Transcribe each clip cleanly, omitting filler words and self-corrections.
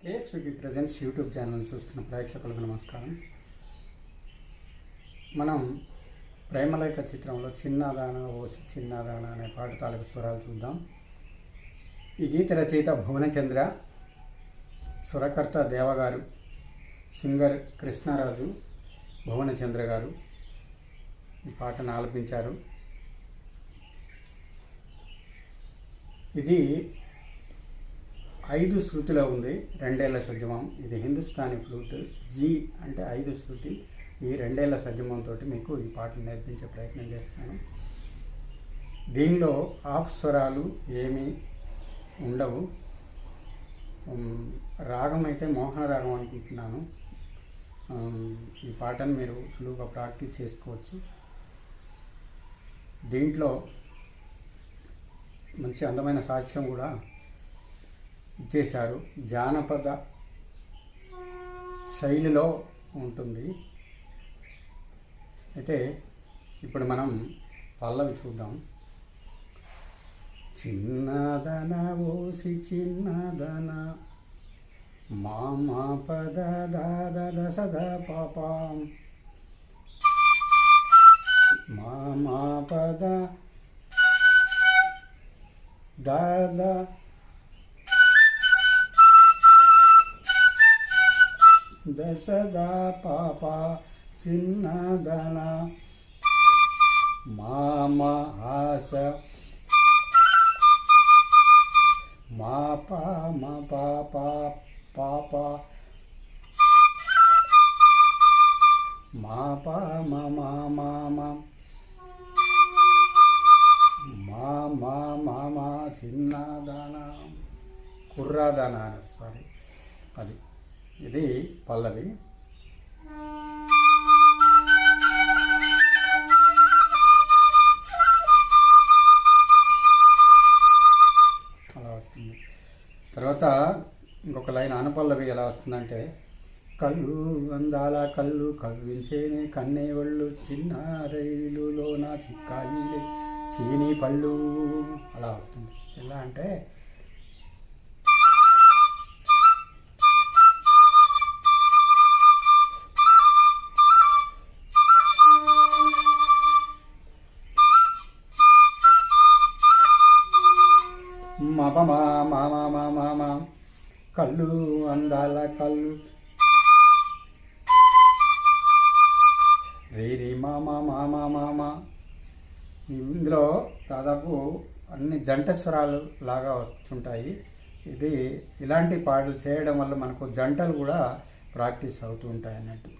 KSVP presents YouTube channel చూస్తున్న ప్రేక్షకులకు నమస్కారం. మనం ప్రేమలేఖ చిత్రంలో చిన్నదాన ఓసి చిన్నదాన అనే పాట తాలూకు స్వరాలు చూద్దాం. ఈ గీత రచయిత భువనచంద్ర, స్వరకర్త దేవగారు, సింగర్ కృష్ణరాజు భువనచంద్ర గారు ఈ పాటను ఆలపించారు. ఇది 5 శృతిలో ఉంది. 2 ఏళ్ల సజ్జమం. ఇది హిందుస్థానీ ఫ్లూట్. జీ అంటే 5 శృతి. ఈ 2 ఏళ్ల సజ్జమంతో మీకు ఈ పాటను నేర్పించే ప్రయత్నం చేస్తాను. దీనిలో ఆఫ్ స్వరాలు ఏమీ ఉండవు. రాగం అయితే మోహన రాగం అనుకుంటున్నాను. ఈ పాటను మీరు సులువుగా ప్రాక్టీస్ చేసుకోవచ్చు. దీంట్లో మంచి అందమైన సాక్ష్యం కూడా ఇచ్చేశారు. జానపద శైలిలో ఉంటుంది. అయితే ఇప్పుడు మనం పల్లవి చూద్దాం. చిన్నదన ఓసి చిన్నదన మామ పద దాద దసద పాప మామ పద దాద దశదా పాప చిన్నదన మామ ఆశ మా పామ పాప పాప మా పామ మామ మా మామ చిన్నదన కుర్రాదన సారీ అది. ఇది పల్లవి. అలా వస్తుంది. తర్వాత ఇంకొక లైన్ అనుపల్లవి ఎలా వస్తుందంటే, కళ్ళు అందాల కళ్ళు కవ్వించేనే కన్నే ఒళ్ళు చిన్న రైలులోన చిక్కాయిలే చీని పళ్ళు అలా వస్తుంది. ఎలా అంటే మపమా మామా మామా కళ్ళు అందాల కళ్ళు రేరి మామా మామా మామా. ఇందులో దాదాపు అన్ని జంట స్వరాలు లాగా వస్తుంటాయి. ఇది ఇలాంటి పాటలు చేయడం వల్ల మనకు జంటలు కూడా ప్రాక్టీస్ అవుతూ ఉంటాయి అన్నట్టు.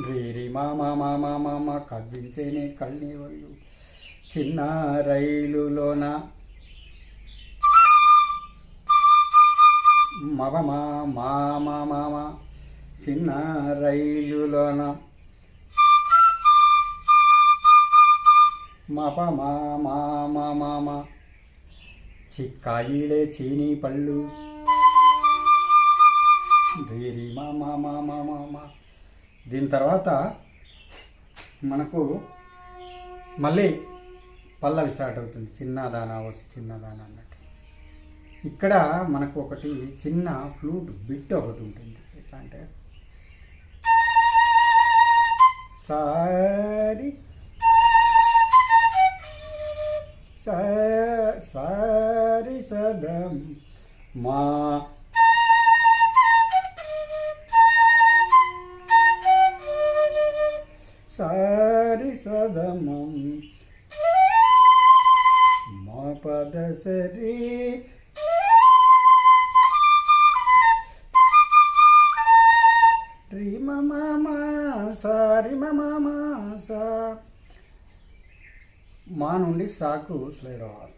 రేరి మామా మామా మామా కవ్వించేనే కళ్ళని వాళ్ళు చిన్న రైలులోన మవమా మామా మామ చిన్న రైలులోన మపమా మామా మామ చిక్కాయిలే చీనీ పళ్ళు రేరి మామా మామా మామ. దీని తర్వాత మనకు మళ్ళీ పల్లవి స్టార్ట్ అవుతుంది. చిన్నదాన వసి చిన్నదాన అన్నట్టు. ఇక్కడ మనకు ఒకటి చిన్న ఫ్లూట్ బిట్ ఒకటి ఉంటుంది. ఎట్లా అంటే సారి సారి సదం మా సారి సదమం మా పద సరి రి మమ సారి మమ సా. మా నుండి సాకు స్లైడ్ అవ్వాలి.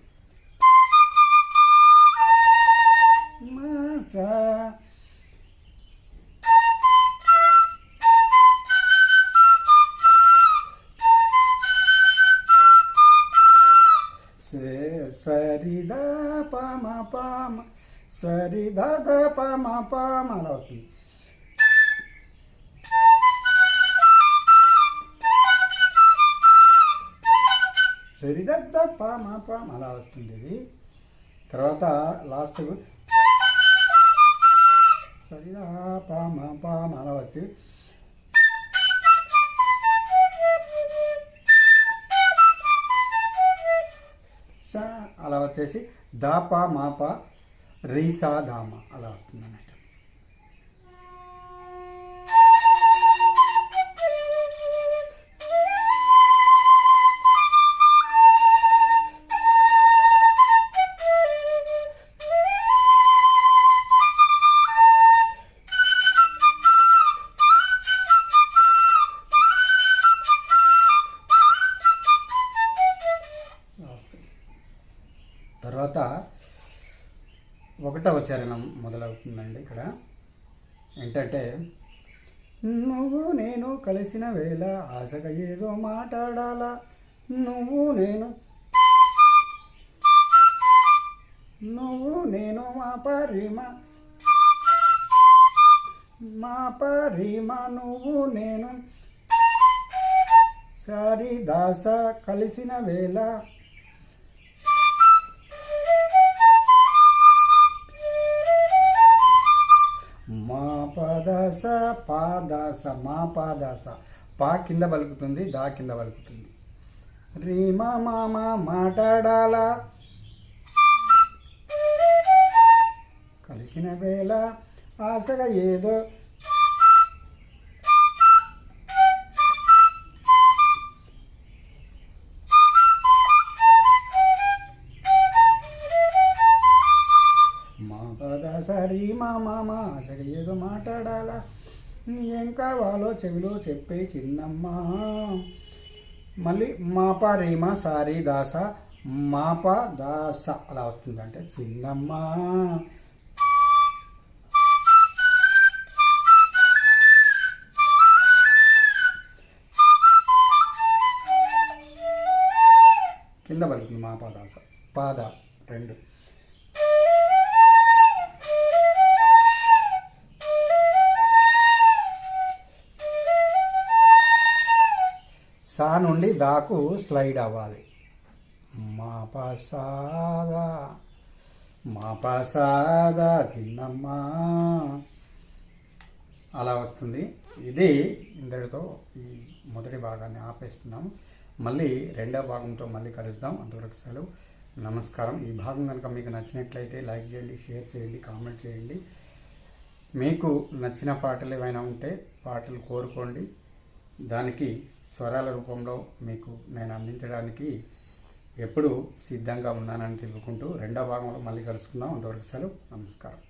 మా సా సరిద పమ పమ సరిద పమ పమ అలా వస్తుంది. సరిదద్ద పామ పామ అలా వస్తుంది. ఇది తర్వాత లాస్ట్ సరిగా పామ అలా వచ్చి సా అలా వచ్చేసి దాప మాప రీసా దామ అలా వస్తుంది అన్నట్టు. తర్వాత ఒకటవ చరణం మొదలవుతుందండి. ఇక్కడ ఏంటంటే, నువ్వు నేను కలిసిన వేళ ఆశగా ఏదో మాట్లాడాలా, నువ్వు నేను మా పరిమ నువ్వు నేను సారి దాస కలిసిన వేళ పాదాస పాదాస మా పాదాస పా కింద పలుకుతుంది, దా కింద పలుకుతుంది. రీమా మామ మాట్లాడాలా కలిసిన వేళ ఆశగా ఏదో సరి మా మామ ఆశగా ఏదో మాట్లాడాలా, ఏం కావాలో చెవిలో చెప్పే చిన్నమ్మ. మళ్ళీ మాప రీమా సారీ దాస మాప దాస అలా వస్తుంది. అంటే చిన్నమ్మ కింద పలుకుతుంది మాప దాస పాద రెండు. సా నుండి దాకు స్లైడ్ అవ్వాలి. మా ప్రసాద చిన్నమ్మ అలా వస్తుంది. ఇది ఇంతటితో ఈ మొదటి భాగాన్ని ఆపేస్తున్నాము. మళ్ళీ రెండో భాగంతో మళ్ళీ కలుద్దాం. అంతవరకు సెలవు, నమస్కారం. ఈ భాగం కనుక మీకు నచ్చినట్లయితే లైక్ చేయండి, షేర్ చేయండి, కామెంట్ చేయండి. మీకు నచ్చిన పాటలు ఏమైనా ఉంటే పాటలు కోరుకోండి. దానికి స్వరాల రూపంలో మీకు నేను అందించడానికి ఎప్పుడు సిద్ధంగా ఉన్నానని తెలుపుకుంటూ రెండో భాగంలో మళ్ళీ కలుసుకుందాం. అంతవరకు సెలవు, నమస్కారం.